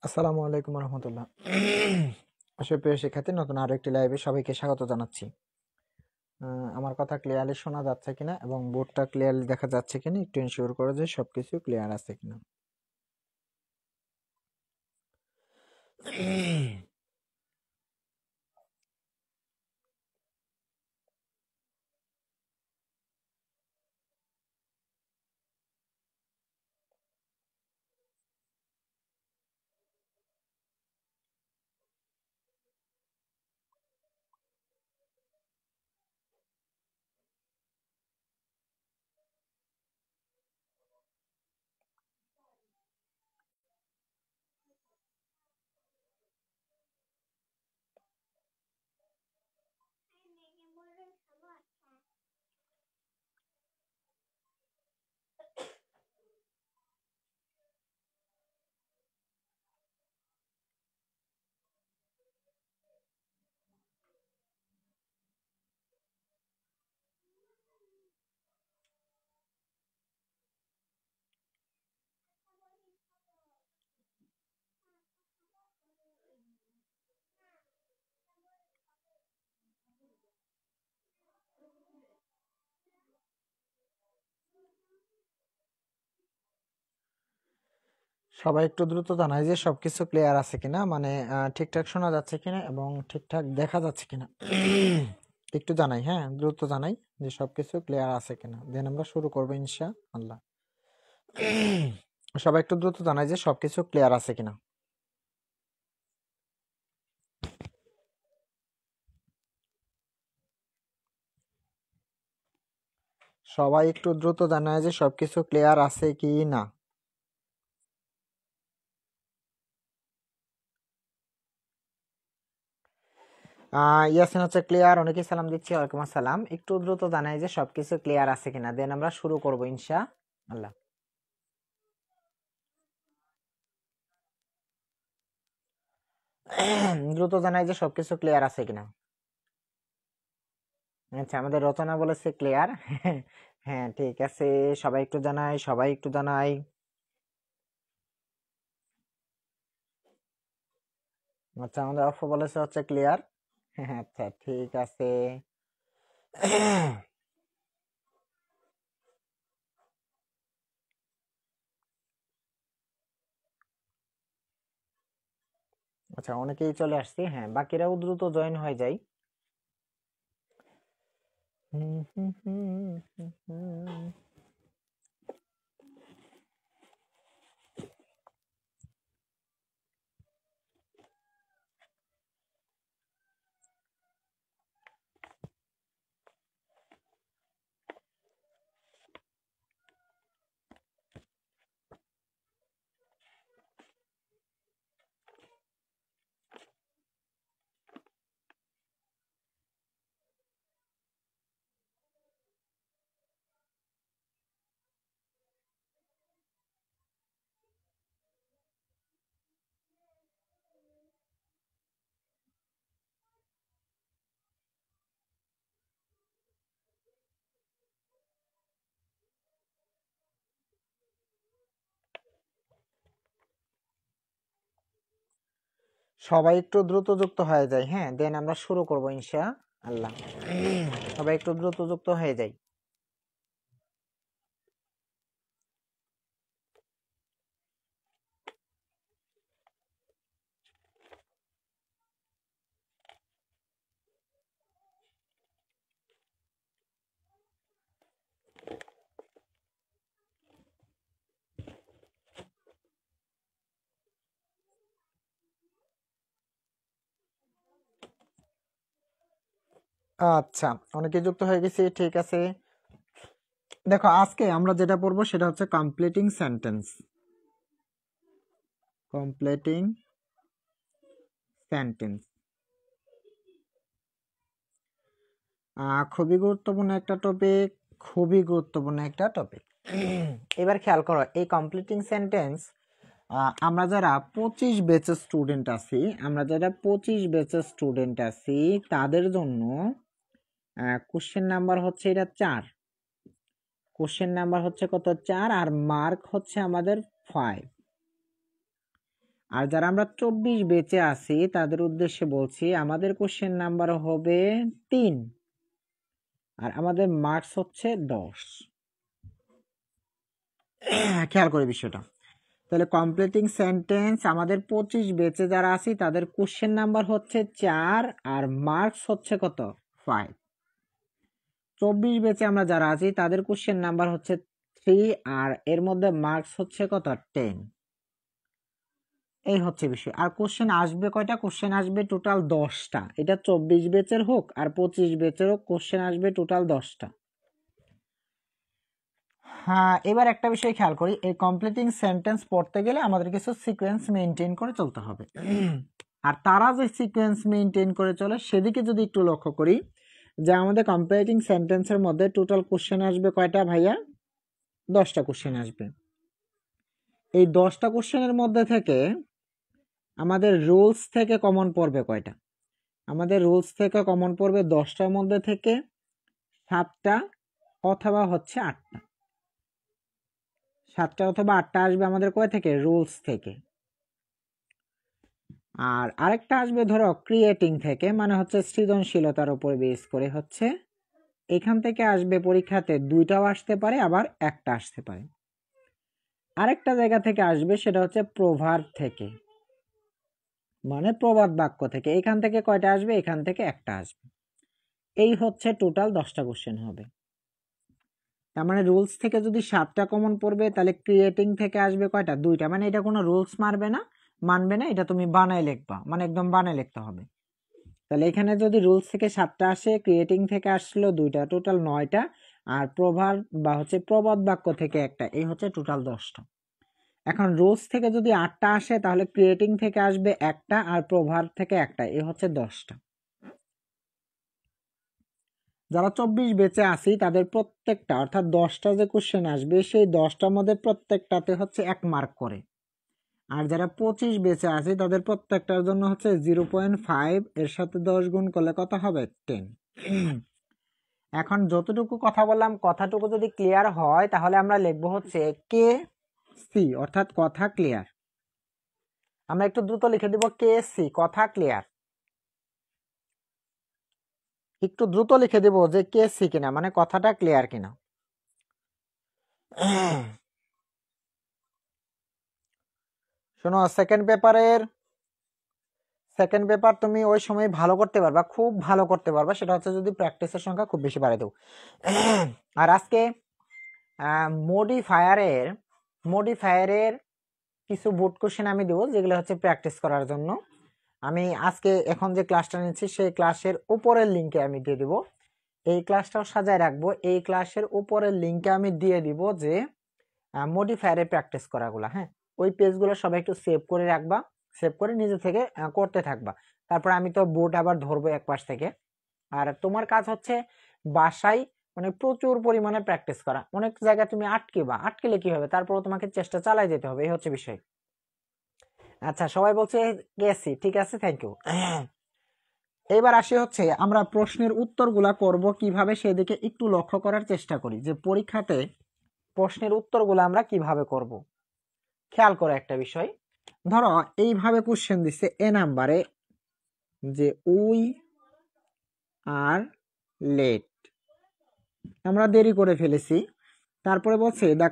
আসসালামু আলাইকুম রহমতুল্লাহ। প্রিয় শিক্ষার্থী, নতুন আরো একটি লাইভে সবাইকে স্বাগত জানাচ্ছি। আমার কথা ক্লিয়ারলি শোনা যাচ্ছে কিনা এবং বোর্ডটা ক্লিয়ারলি দেখা যাচ্ছে কিনা একটু এনশিওর করে যে সবকিছু ক্লিয়ার আছে কিনা। সবাই একটু দ্রুত জানাই যে সবকিছু ক্লিয়ার আছে কিনা, মানে ঠিকঠাক শোনা যাচ্ছে কিনা এবং ঠিকঠাক দেখা যাচ্ছে কিনা। একটু জানাই, হ্যাঁ দ্রুত জানাই যে সবকিছু ক্লিয়ার আছে কিনা, দেন আমরা শুরু করবো ইনশাআল্লাহ। সবাই একটু দ্রুত জানাই যে সবকিছু ক্লিয়ার আছে কিনা। সবাই একটু দ্রুত জানায় যে সবকিছু ক্লিয়ার আছে কি না। ইয়াসিন হচ্ছে ক্লিয়ার, অনেকেই সালাম দিচ্ছি, ওয়ালাইকুম আসসালাম। একটু দ্রুত জানাই যে সবকিছু ক্লিয়ার আছে কিনা, দেন আমরা শুরু করবো ইনশাআল্লাহ। দ্রুত জানাই যে সবকিছু ক্লিয়ার আছে কিনা। আচ্ছা, আমাদের রচনা বলেছে ক্লিয়ার। হ্যাঁ ঠিক আছে, সবাই একটু জানাই, সবাই একটু জানাই। আচ্ছা, আমাদের অফ বলেছে হচ্ছে ক্লিয়ার। আচ্ছা ঠিক আছে। আচ্ছা, অনেকেই চলে আসছি, হ্যাঁ বাকিরাও দ্রুত জয়েন হয়ে যায়। সবাই একটু দ্রুত যুক্ত হয়ে যায়, হ্যাঁ দেন আমরা শুরু করবো ইনশাআল্লাহ। সবাই একটু দ্রুত যুক্ত হয়ে যায়। আচ্ছা, অনেকে যুক্ত হয়ে গেছি, ঠিক আছে। দেখো, আজকে আমরা যেটা পড়বো সেটা হচ্ছে কমপ্লিটিং সেন্টেন্স। কমপ্লিটিং সেন্টেন্স খুবই গুরুত্বপূর্ণ একটা টপিক। খুবই গুরুত্বপূর্ণ একটা টপিক। এবার খেয়াল করো, এই কমপ্লিটিং সেন্টেন্স আমরা যারা 25 ব্যাচের স্টুডেন্ট আছি তাদের জন্য কোশ্চেন নাম্বার হচ্ছে এটা 4। কোশ্চেন নাম্বার হচ্ছে কত? 4, আর মার্ক হচ্ছে আমাদের 5। আর যারা আমরা 24 ব্যাচে আছি তাদের উদ্দেশ্যে বলছি আমাদের কোশ্চেন নাম্বার হবে 3, আর আমাদের মার্কস হচ্ছে 10। খেয়াল করে বিষয়টা। তাহলে কমপ্লিটিং সেন্টেন্স আমাদের 25 ব্যাচে যারা আছি তাদের কোশ্চেন নাম্বার হচ্ছে 4, আর মার্কস হচ্ছে কত? 5। 24 ব্যাচে আমরা যারা আছি তাদের কোশ্চেন নাম্বার হচ্ছে 3, আর এর মধ্যে মার্কস হচ্ছে কত? 10। এই হচ্ছে বিষয়। আর কোশ্চেন আসবে কয়টা? কোশ্চেন আসবে টোটাল 10টা। এটা 24 ব্যাচের হোক আর 25 ব্যাচের হোক, কোশ্চেন আসবে টোটাল 10টা। হ্যাঁ, এবার একটা বিষয় খেয়াল করি, এই কমপ্লিটিং সেন্টেন্স পড়তে গেলে আমাদের কিছু সিকোয়েন্স মেনটেন করে চলতে হবে। আর তারা যে সিকোয়েন্স মেনটেন করে চলে সেদিকে যদি একটু লক্ষ্য করি, যে আমাদের কমপ্লিটিং সেন্টেন্সের মধ্যে টোটাল কোশ্চেন আসবে কয়টা ভাইয়া? 10টা কোশ্চেন আসবে। এই 10টা কোশ্চেনের মধ্যে থেকে আমাদের রুলস থেকে কমন পড়বে কয়টা? আমাদের রুলস থেকে কমন পড়বে 10টার মধ্যে থেকে 7টা অথবা হচ্ছে 8টা। 7টা অথবা 8টা আসবে আমাদের কয় থেকে? রুলস থেকে। আর আরেকটা আসবে ধরো ক্রিয়েটিং থেকে, মানে হচ্ছে সৃজনশীলতার উপর বেস করে হচ্ছে। এখান থেকে আসবে পরীক্ষাতে 2টাও আসতে পারে, আবার 1টা আসতে পারে। আরেকটা জায়গা থেকে আসবে, সেটা হচ্ছে প্রভাব থেকে, মানে প্রবাদ বাক্য থেকে। এখান থেকে কয়টা আসবে? এখান থেকে 1টা আসবে। এই হচ্ছে টোটাল 10টা কোশ্চেন হবে। তার মানে রুলস থেকে যদি 7টা কমন পড়বে, তাহলে ক্রিয়েটিং থেকে আসবে কয়টা? 2টা। মানে এটা কোনো রুলস মানবে না, এটা তুমি বানায় লিখবা, মানে একদম বানায় লিখতে হবে। তাহলে এখানে যদি রুলস থেকে 7টা আসে, ক্রিয়েটিং থেকে আসলো 2টা, টোটাল 9টা, আর প্রভাব বা হচ্ছে প্রবাদ বাক্য থেকে 1টা, এই হচ্ছে টোটাল 10টা। এখন রুলস থেকে যদি 8টা আসে, তাহলে ক্রিয়েটিং থেকে আসবে 1টা, আর প্রভাব থেকে 1টা, এই হচ্ছে 10টা। যারা 24 বেঁচে আছি তাদের প্রত্যেকটা, অর্থাৎ 10টা যে কোশ্চেন আসবে, সেই 10টার মধ্যে প্রত্যেকটাতে হচ্ছে 1 মার্ক করে। আর যারা 25 বেঁচে আছে তাদের প্রত্যেকটার জন্য হচ্ছে 0.5, এর সাথে 10 গুণ করলে কত হবে? 10। এখন যতটুকু কথা বললাম, কথাটুকু যদি ক্লিয়ার হয় তাহলে আমরা লিখবো হচ্ছে কে সি, অর্থাৎ কথা ক্লিয়ার। আমরা একটু দ্রুত লিখে দিব কে সি, কথা ক্লিয়ার। একটু দ্রুত লিখে দিব যে কে সি কিনা, মানে কথাটা ক্লিয়ার কিনা। শোনো, সেকেন্ড পেপার তুমি ওই সময় ভালো করতে পারবা, খুব ভালো করতে পারবা, সেটা হচ্ছে যদি প্র্যাকটিসের সংখ্যা খুব বেশি বাড়াই দাও। আর আজকে মডিফায়ারের কিছু বোর্ড কোশ্চেন আমি দেবো, যেগুলো হচ্ছে প্র্যাকটিস করার জন্য। আমি আজকে এখন যে ক্লাসটা নিচ্ছি সেই ক্লাসের উপরের লিঙ্কে আমি দিয়ে দিব। এই ক্লাসটাও সাজায় রাখবো, এই ক্লাসের উপরের লিঙ্কে আমি দিয়ে দিব যে মডিফায়ারে প্র্যাকটিস করাগুলো। হ্যাঁ, ওই পেজগুলো সবাই একটু সেভ করে রাখবা, সেভ করে নিজে থেকে করতে থাকবা। তারপর আমি তো বোর্ড আবার ধরবো এক পাশ থেকে। আর তোমার কাজ হচ্ছে বাসায় মানে প্রচুর পরিমাণে প্র্যাকটিস করা। অনেক জায়গায় তুমি আটকেলে কি হবে, তারপর তোমাকে চেষ্টা চালাই যেতে হবে, এই হচ্ছে বিষয়। আচ্ছা, সবাই বলছে গেছি, ঠিক আছে, থ্যাংক ইউ। এবার আসি হচ্ছে আমরা প্রশ্নের উত্তরগুলা করব কিভাবে, সেদিকে একটু লক্ষ্য করার চেষ্টা করি, যে পরীক্ষাতে প্রশ্নের উত্তরগুলো আমরা কিভাবে করব। খেয়াল করো একটা বিষয়, ধরো এইভাবে কোশ্চেন দিচ্ছে এ নাম্বারে, যে উই আর লেট, আমরা দেরি করে ফেলেছি। তারপরে বলছে দ্য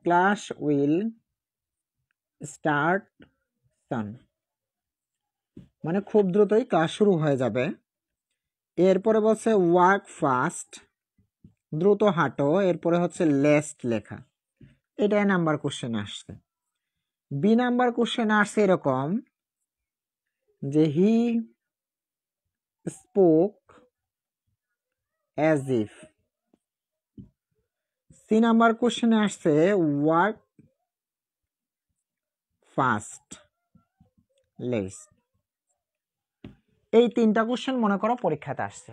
ক্লাস উইল স্টার্ট সান, মানে খুব দ্রুতই ক্লাস শুরু হয়ে যাবে। এরপরে বলছে ওয়ার্ক ফাস্ট, দ্রুত হাঁটো। এরপরে হচ্ছে লেস্ট লেখা। এটাই নাম্বার কোশ্চেন আসছে। বি নাম্বার কোশ্চেন আসছে এরকম, যে he spoke as if. C number কোশ্চেনে আসছে ওয়ার্ক ফাস্ট লেস। এই 3টা কোশ্চেন মনে করো পরীক্ষাতে আসছে।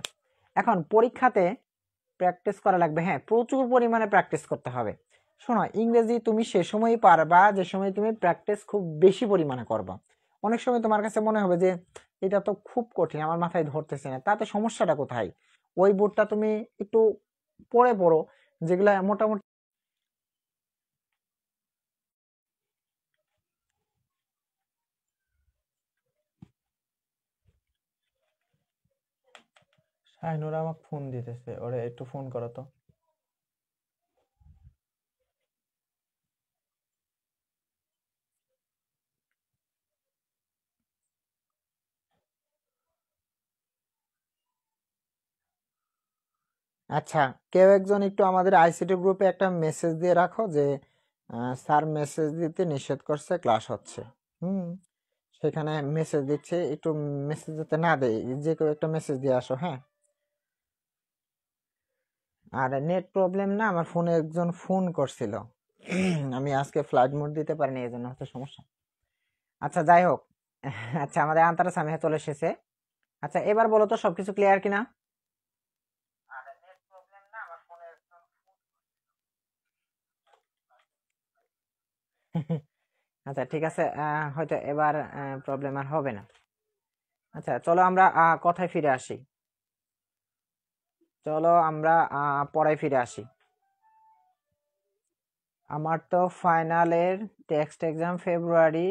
এখন পরীক্ষাতে প্র্যাকটিস করা লাগবে, হ্যাঁ প্রচুর পরিমাণে প্র্যাকটিস করতে হবে। শোনো, ইংরেজি তুমি সে সময়ই পারবা যে সময় তুমি প্র্যাকটিস খুব বেশি পরিমাণে করবা। অনেক সময় তোমার কাছে মনে হবে যে এটা তো খুব কঠিন, আমার মাথায় ধরতেছে না, তাতে সমস্যাটা কোথায়? ওই বোর্ডটা তুমি একটু পড়ে পড়ো, যেগুলা মোটামুটি। শাহিনুর আমাকে ফোন দিতেছে, ওরে একটু ফোন করো তো। আচ্ছা, কেউ একজন একটু আমাদের আইসিটি গ্রুপে একটা মেসেজ দিয়ে রাখো যে স্যার মেসেজ দিতে নিষেধ করছে, ক্লাস হচ্ছে। হুম, সেখানে মেসেজ দিচ্ছে, একটু মেসেজ যাতে না দেয়, যে কেউ একটা মেসেজ দিয়ে আসো, হ্যাঁ। আর নেট প্রবলেম না, আমার ফোনে একজন ফোন করছিল, আমি আজকে ফ্লাইট মোড দিতে পারিনি, এই জন্য হচ্ছে সমস্যা। আচ্ছা যাই হোক, আচ্ছা আমাদের আন্তারা সামিহা চলে এসেছে। আচ্ছা এবার বলো তো সবকিছু ক্লিয়ার কিনা? আচ্ছা ঠিক আছে, হয়তো এবার প্রবলেম আর হবে না। আচ্ছা চলো আমরা কথায় ফিরে আসি, চলো আমরা পড়ায় ফিরে আসি। আমার তো ফাইনালের টেক্সট এক্সাম ফেব্রুয়ারি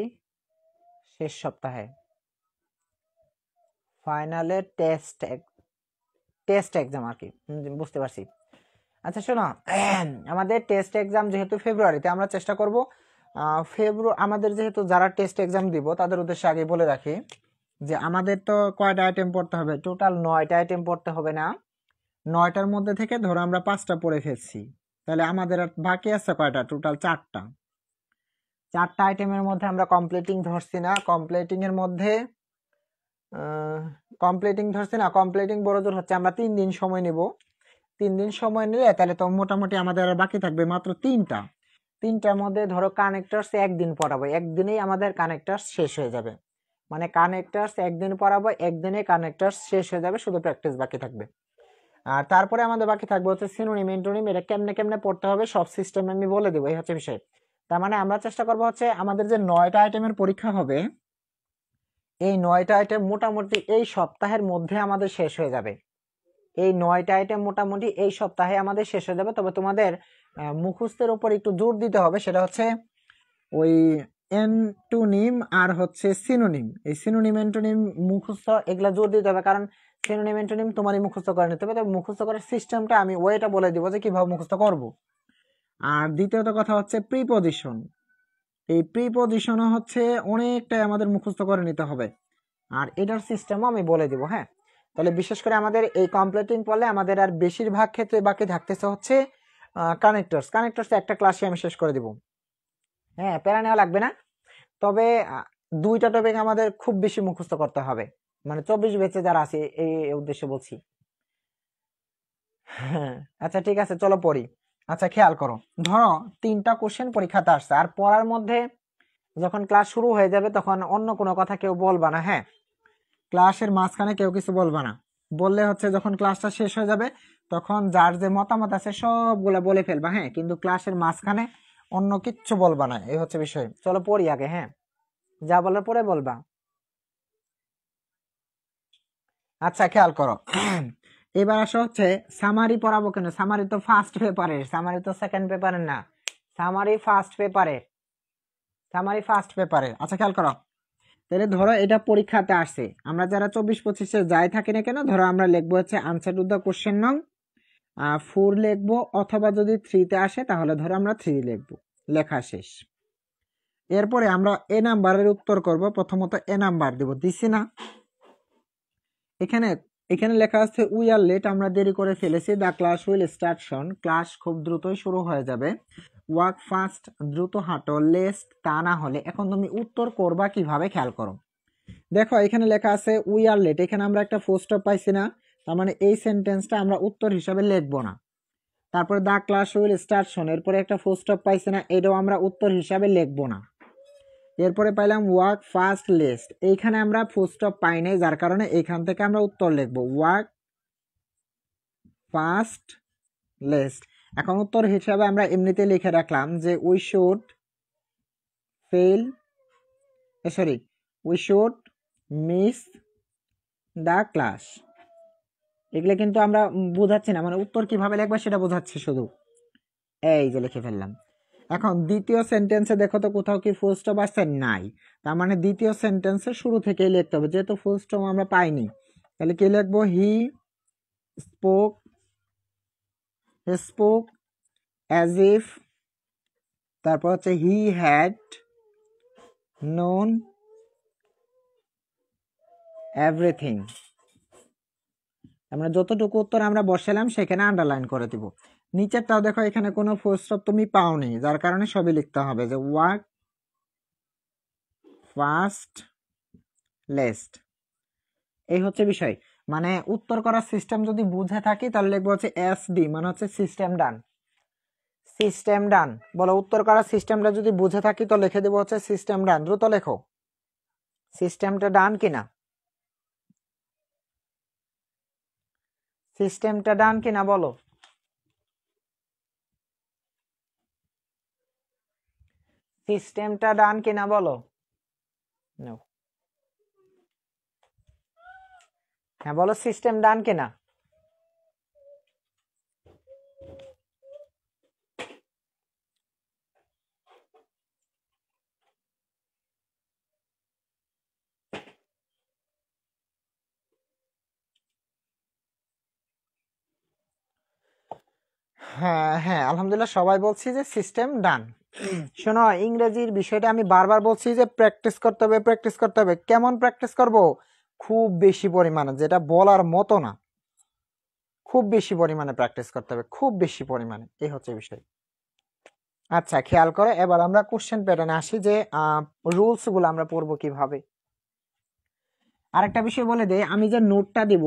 শেষ সপ্তাহে, ফাইনালের টেস্ট এক্সাম আর কি, বুঝতে পারছি। আচ্ছা শোনো, আমাদের টেস্ট এক্সাম যেহেতু ফেব্রুয়ারিতে, আমরা চেষ্টা করব আমাদের যেহেতু যারা টেস্ট এক্সাম দিব তাদের উদ্দেশ্যে আগে বলে রাখি যে আমাদের তো কয়টা আইটেম পড়তে হবে, টোটাল 9টা আইটেম পড়তে হবে না। 9টার মধ্যে থেকে ধরো আমরা 5টা পড়ে ফেলছি, তাহলে আমাদের আর বাকি আছে কয়টা, টোটাল 4টা। 4টা আইটেমের মধ্যে আমরা কমপ্লিটিং ধরছি না, কমপ্লিটিং বড় জোর হচ্ছে আমরা 3 দিন সময় নিব। 3 দিন সময় নিলে তাহলে তো মোটামুটি আমাদের আর বাকি থাকবে মাত্র 3টা। 3টার মধ্যে ধরো কানেক্টরস একদিন পড়াবো, একদিনেই আমাদের কানেক্টরস শেষ হয়ে যাবে। মানে কানেক্টরস একদিন পড়াবো, একদিনে কানেক্টরস শেষ হয়ে যাবে, শুধু প্র্যাকটিস বাকি থাকবে। আর তারপরে আমাদের বাকি থাকবে হচ্ছে সিনোনিম এন্টোনিম, এটা কেমনে কেমনে পড়তে হবে সব সিস্টেম আমি বলে দেবো, এই হচ্ছে বিষয়। তার মানে আমরা চেষ্টা করবো হচ্ছে আমাদের যে 9টা আইটেমের পরীক্ষা হবে, এই 9টা আইটেম মোটামুটি এই সপ্তাহের মধ্যে আমাদের শেষ হয়ে যাবে। এই 9টা আইটেম মোটামুটি এই সপ্তাহে আমাদের শেষ হয়ে যাবে। তবে তোমাদের মুখস্থের উপর একটু জোর দিতে হবে, সেটা হচ্ছে ওই অ্যান্টোনিম আর হচ্ছে সিনোনিম, এই সিনোনিম অ্যান্টোনিম মুখস্থ এগুলা জোর দিতে হবে, কারণ সিনোনিম অ্যান্টোনিম তোমারই মুখস্থ করে নিতে হবে। তবে মুখস্থ করার সিস্টেমটা আমি ওইটা বলে দিব যে কিভাবে মুখস্থ করব। আর দ্বিতীয়ত কথা হচ্ছে প্রিপজিশন, এই প্রিপজিশনও হচ্ছে অনেকটাই আমাদের মুখস্থ করে নিতে হবে, আর এটার সিস্টেমও আমি বলে দিব, হ্যাঁ। তাহলে বিশেষ করে আমাদের এই কমপ্লিটিং পড়লে আমাদের আর বেশিরভাগ ক্ষেত্রে বাকি থাকতেছে হচ্ছে কানেক্টরস একটা ক্লাসে আমি শেষ করে দিব, হ্যাঁ প্যারা নেওয়া লাগবে না। তবে 2টা টপিক আমাদের খুব বেশি মুখস্থ করতে হবে, মানে 24 ব্যাচে যারা আছে এই উদ্দেশ্যে বলছি। হ্যাঁ আচ্ছা ঠিক আছে চলো পড়ি। আচ্ছা খেয়াল করো, ধরো 3টা কোশ্চেন পরীক্ষাতে আসছে, আর পড়ার মধ্যে যখন ক্লাস শুরু হয়ে যাবে তখন অন্য কোনো কথা কেউ বলবা না, হ্যাঁ। ক্লাসের মাঝখানে কেউ কিছু বলবা না, বললে হচ্ছে যখন ক্লাসটা শেষ হয়ে যাবে তখন যার যে মতামত আছে সবগুলা বলে ফেলবা, হ্যাঁ। কিন্তু ক্লাসের মাঝখানে অন্য কিচ্ছু বলবা না, এই হচ্ছে বিষয়। চলো পড়ি আগে, হ্যাঁ যা বলার পরে বলবা। আচ্ছা খেয়াল করো, এবার আসা হচ্ছে সামারি পড়াবো কেন, সামারি তো ফার্স্ট পেপারের, সামারি তো সেকেন্ড পেপারের না, সামারি ফার্স্ট পেপারের, সামারি ফার্স্ট পেপারের। আচ্ছা খেয়াল করো, তাহলে ধরো এটা পরীক্ষাতে আসছে, আমরা যারা 24-25-এ যাই থাকি না কেন, ধরো আমরা লিখবো হচ্ছে আনসার টু দ্য কোশ্চেন নং 4 লিখবো, অথবা যদি 3-তে আসে তাহলে ধরো আমরা 3 লিখবো, লেখা শেষ। এরপরে আমরা এ নাম্বারের উত্তর করব, প্রথমত এ নাম্বার দিব, দিছি না? এখানে এখানে লেখা আছে উই আর লেট, আমরা দেরি করে ফেলেছি। The class will start Son, class খুব দ্রুতই শুরু হয়ে যাবে। ওয়ার্ক ফাস্ট, দ্রুত হাঁটো। লেস্ট, তা না হলে। এখন তুমি উত্তর করবা কিভাবে খেয়াল করো, দেখো এখানে লেখা আছে উই আর লেট, এখানে আমরা একটা ফুল স্টপ পাইছি না, তার মানে এই সেন্টেন্সটা আমরা উত্তর হিসাবে লিখবো না। তারপরে দ্য ক্লাস উইল স্টার্ট সন, এরপরে একটা ফুল স্টপ পাইছি না, এটাও আমরা উত্তর হিসাবে লিখবো না। এরপরে পাইলাম ওয়ার্ক ফাস্ট লেস্ট, এইখানে আমরা ফুল স্টপ পাই নাই, যার কারণে এইখান থেকে আমরা উত্তর লিখবো ওয়ার্ক ফার্স্ট লেস্ট। এখন উত্তর হিসাবে আমরা এমনিতে লিখে রাখলাম যে we should miss the class. এগুলো কিন্তু আমরা বোঝাচ্ছি না, মানে উত্তর কিভাবে লিখবা সেটা বোঝাচ্ছি শুধু। এই যে লিখে ফেললাম। এখন দ্বিতীয় সেন্টেন্সে দেখো তো কোথাও কি ফুল স্টপ আছে? নাই। তার মানে দ্বিতীয় সেন্টেন্সের শুরু থেকেই লিখতে হবে, যেহেতু ফুল স্টপ আমরা পাইনি। তাহলে কি লিখবো? হি স্পোক অ্যাজ ইফ, তারপর হচ্ছে হি হ্যাড নোন এভরিথিং। আমরা যতটুকু উত্তর আমরা বসালাম সেখানে আন্ডারলাইন করে দিব। নিচেরটাও দেখো, এখানে কোনো ফুল স্টপ তুমি পাওনি, যার কারণে সবই লিখতে হবে যে ওয়ার্ক ফার্স্ট লেস্ট। এই হচ্ছে বিষয়। মানে উত্তর করার সিস্টেম যদি বুঝে থাকি তাহলে লিখবো হচ্ছে এসডি, মানে হচ্ছে সিস্টেম ডান। সিস্টেম ডান বলো, উত্তর করার সিস্টেমটা যদি বুঝে থাকি তো লিখে দেবো হচ্ছে সিস্টেম ডান। দ্রুত লেখো, সিস্টেমটা ডান কিনা, সিস্টেমটা ডান কিনা বলো। সিস্টেমটা ডান কিনা বলো। হ্যাঁ বলো, সিস্টেম ডান কিনা। হ্যাঁ হ্যাঁ, আলহামদুলিল্লাহ সবাই বলছি যে সিস্টেম ডান। শোনো, ইংরেজির বিষয়টা আমি বারবার বলছি যে প্র্যাকটিস করতে হবে, প্র্যাকটিস করতে হবে। কেমন প্র্যাকটিস করব? খুব বেশি পরিমাণে, যেটা বলার মতো না, খুব বেশি পরিমাণে প্র্যাকটিস করতে হবে, খুব বেশি পরিমাণে। এই হচ্ছে বিষয়। আচ্ছা খেয়াল করো, এবার আমরা কোশ্চেন প্যাটার্নে আসি যে রুলস গুলো আমরা পড়বো কিভাবে। আরেকটা বিষয় বলে দেই, আমি যে নোটটা দিব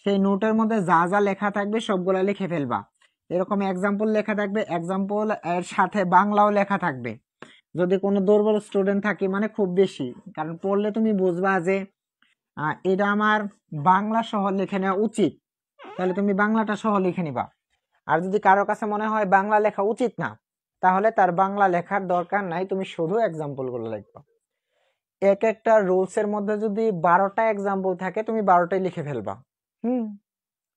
সেই নোটের মধ্যে যা যা লেখা থাকবে সবগুলা লিখে ফেলবা। এরকম এক্সাম্পল লেখা থাকবে, এক্সাম্পল এর সাথে বাংলাও লেখা থাকবে। যদি কোনো দুর্বল স্টুডেন্ট থাকে, মানে খুব বেশি, কারণ পড়লে তুমি বুঝবা যে এটা আমার বাংলা সহ লিখে নেওয়া উচিত, তাহলে তুমি বাংলাটা সহ লিখে নিবা। আর যদি কারো কাছে মনে হয় বাংলা লেখা উচিত না, তাহলে তার বাংলা লেখার দরকার নাই, তুমি শুধু এক্সাম্পল গুলো লিখবা। এক একটা রুলস এর মধ্যে যদি 12টা এক্সাম্পল থাকে, তুমি 12টাই লিখে ফেলবা।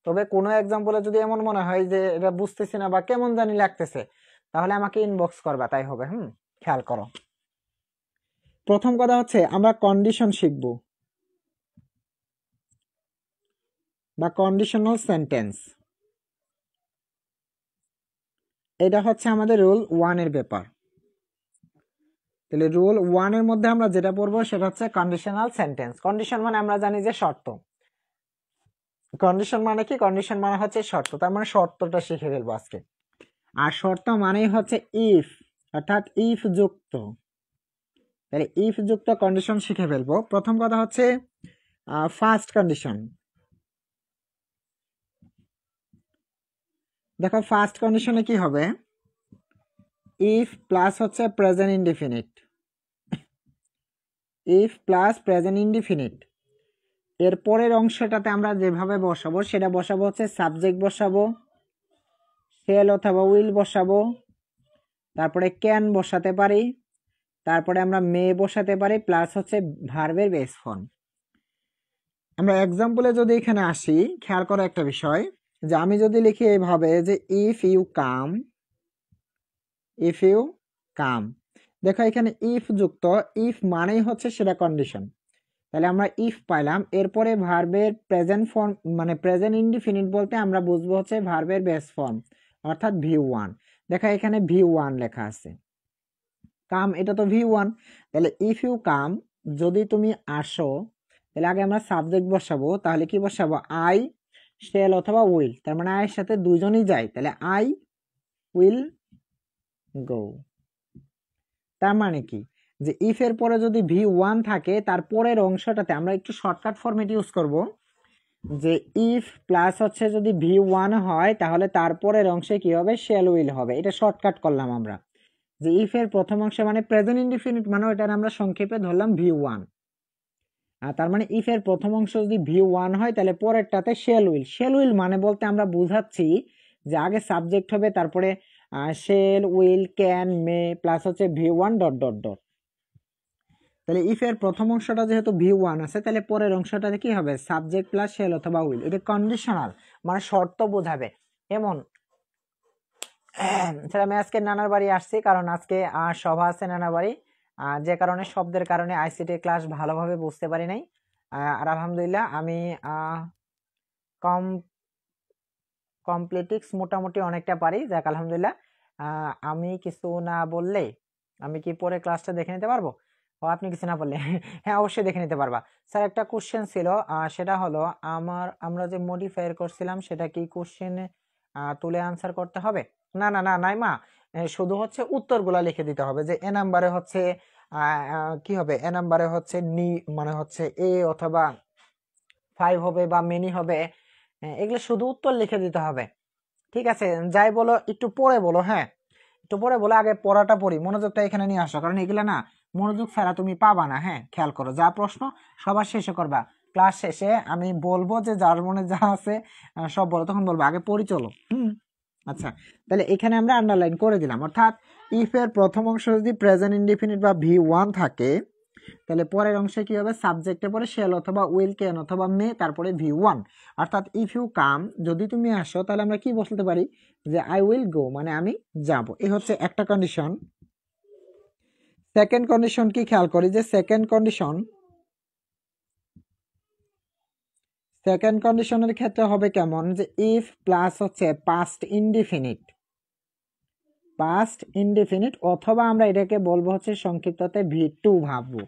তবে কোনো এক্সাম্পলে যদি এমন মনে হয় যে এটা বুঝতেছি না বা কেমন জানি লাগতেছে, তাহলে আমাকে ইনবক্স করবা, তাই হবে। খেয়াল করো, প্রথম কথা হচ্ছে আমরা কন্ডিশন শিখব বা কন্ডিশনাল সেন্টেন্স। এটা হচ্ছে আমাদের রুল 1 এর ব্যাপার। তাহলে রুল 1 এর মধ্যে আমরা যেটা পড়বো সেটা হচ্ছে কন্ডিশনাল সেন্টেন্স। কন্ডিশন মানে আমরা জানি যে শর্ত। কন্ডিশন মানে কি? কন্ডিশন মানে হচ্ছে শর্ত, তার মানে শর্তটা শিখে ফেলবো আজকে। আর শর্ত মানেই হচ্ছে ইফ, অর্থাৎ ইফ যুক্ত। তাহলে ইফ যুক্ত কন্ডিশন শিখে ফেলবো। প্রথম কথা হচ্ছে ফার্স্ট কন্ডিশন। দেখো ফার্স্ট কন্ডিশনে কি হবে? ইফ প্লাস হচ্ছে present indefinite, if plus present indefinite. এর পরের অংশটাতে আমরা যেভাবে বসাবো সেটা বসাবো হচ্ছে সাবজেক্ট বসাবো, শেল অথবা উইল বসাবো, তারপরে ক্যান বসাতে পারি, তারপরে আমরা মে বসাতে পারি, প্লাস হচ্ছে ভার্বের বেস ফর্ম। আমরা এক্সাম্পলে যদি এখানে আসি, খেয়াল করো একটা বিষয়, যে আমি যদি লিখি এইভাবে যে if you come, if you come, দেখো এখানে ইফ যুক্ত, ইফ মানেই হচ্ছে সেটা কন্ডিশন। তাহলে আমরা ইফ পাইলাম, এরপরে ভার্বের প্রেজেন্ট ফর্ম, মানে প্রেজেন্ট ইনডিফিনিট বলতে আমরা বুঝবো হচ্ছে ভার্বের বেস ফর্ম, অর্থাৎ V1। দেখো এখানে V1 লেখা আছে, কাম এটা তো V1। তাহলে ইফ ইউ কাম, যদি তুমি আসো, তাহলে আগে আমরা সাবজেক্ট বসাবো। তাহলে কি বসাবো? আই, শেল অথবা উইল। তার মানে আয়ের সাথে দুইজনই যায়, তাহলে আই উইল গো। তার মানে কি? যে ইফ এর পরে যদি V1 থাকে, তার পরের অংশটাতে আমরা একটু শর্টকাট ফরম্যাট ইউজ করব, যে ইফ প্লাস হচ্ছে যদি V1 হয়, তাহলে তারপরের অংশে কি হবে? শেল উইল হবে। এটা শর্টকাট করলাম আমরা, যে ইফ এর প্রথম অংশে মানে প্রেজেন্ট ইনডিফিনিট, মানে ওটা আমরা সংক্ষেপে ধরলাম V1। তার মানে ইফ এর প্রথম অংশ যদি V1 হয় তাহলে পরেরটাতে শেল উইল মানে বলতে আমরা বুঝাচ্ছি যে আগে সাবজেক্ট হবে, তারপরে shell will can may plus হচ্ছে V1 ডট ডট ডট। তাহলে ইফ এর প্রথম অংশটা যেহেতু V1 আছে তাহলে পরের অংশটাতে কি হবে, সাবজেক্ট প্লাস শেল অথবা উইল। এটা কন্ডিশনাল মানে শর্ত বোঝাবে। এমন স্যার আমি আজকে নানার বাড়ি আসছি, কারণ আজকে সভা আছে নানার বাড়ি, যে কারণে শব্দের কারণে আইসিটি ক্লাস ভালোভাবে বুঝতে পারি নাই। আর আলহামদুলিল্লাহ আমি কমপ্লিটিক্স মোটামুটি অনেকটা পারি, যাক আলহামদুলিল্লাহ। আমি কিছু না বললে আমি কি পরে ক্লাসটা দেখে নিতে পারবো? ও আপনি কিছু না বললে হ্যাঁ অবশ্যই দেখে নিতে পারবা। স্যার একটা কোশ্চেন ছিল, সেটা হলো আমরা যে মডিফায়ার করছিলাম সেটা কি কোশ্চেনে তুলে আনসার করতে হবে? না না না নাই মা, শুধু হচ্ছে উত্তরগুলা লিখে দিতে হবে, যে এ নাম্বারে হচ্ছে কি হবে, এ নাম্বারে হচ্ছে মানে হচ্ছে এ অথবা 5 হবে বা মেনি হবে, এগুলো শুধু উত্তর লিখে দিতে হবে। ঠিক আছে, যাই বলো একটু পরে বলো, হ্যাঁ একটু পরে বলো, আগে পড়াটা পড়ি, মনোযোগটা এখানে নিয়ে আসো, কারণ এগুলা না মনোযোগ ছাড়া তুমি পাবা না। হ্যাঁ খেয়াল করো, যা প্রশ্ন সবার শেষে করবা, ক্লাস শেষে আমি বলবো যে যার মনে যা আছে সব বলো, তখন বলবো আগে পড়ি চলো। আচ্ছা, তাহলে এখানে আমরা আন্ডারলাইন করে দিলাম, অর্থাৎ ইফ এর প্রথম অংশ যদি প্রেজেন্ট ইনডিফিনিট বা V1 থাকে তাহলে পরের অংশে কি হবে, সাবজেক্টে পরে শেল অথবা উইল ক্যান অথবা মে তারপরে V1। অর্থাৎ ইফ ইউ কাম, যদি তুমি আসো তাহলে আমরা কি বলতে পারি যে আই উইল গো মানে আমি যাব। এই হচ্ছে একটা কন্ডিশন। সেকেন্ড কন্ডিশন কি খেয়াল করি, যে সেকেন্ড কন্ডিশনের ক্ষেত্রে হবে কেমন, যে ইফ প্লাস হচ্ছে পাস্ট ইনডিফিনিট অথবা আমরা এটাকে বলবো হচ্ছে সংক্ষিপ্ততে V2 ভাববো,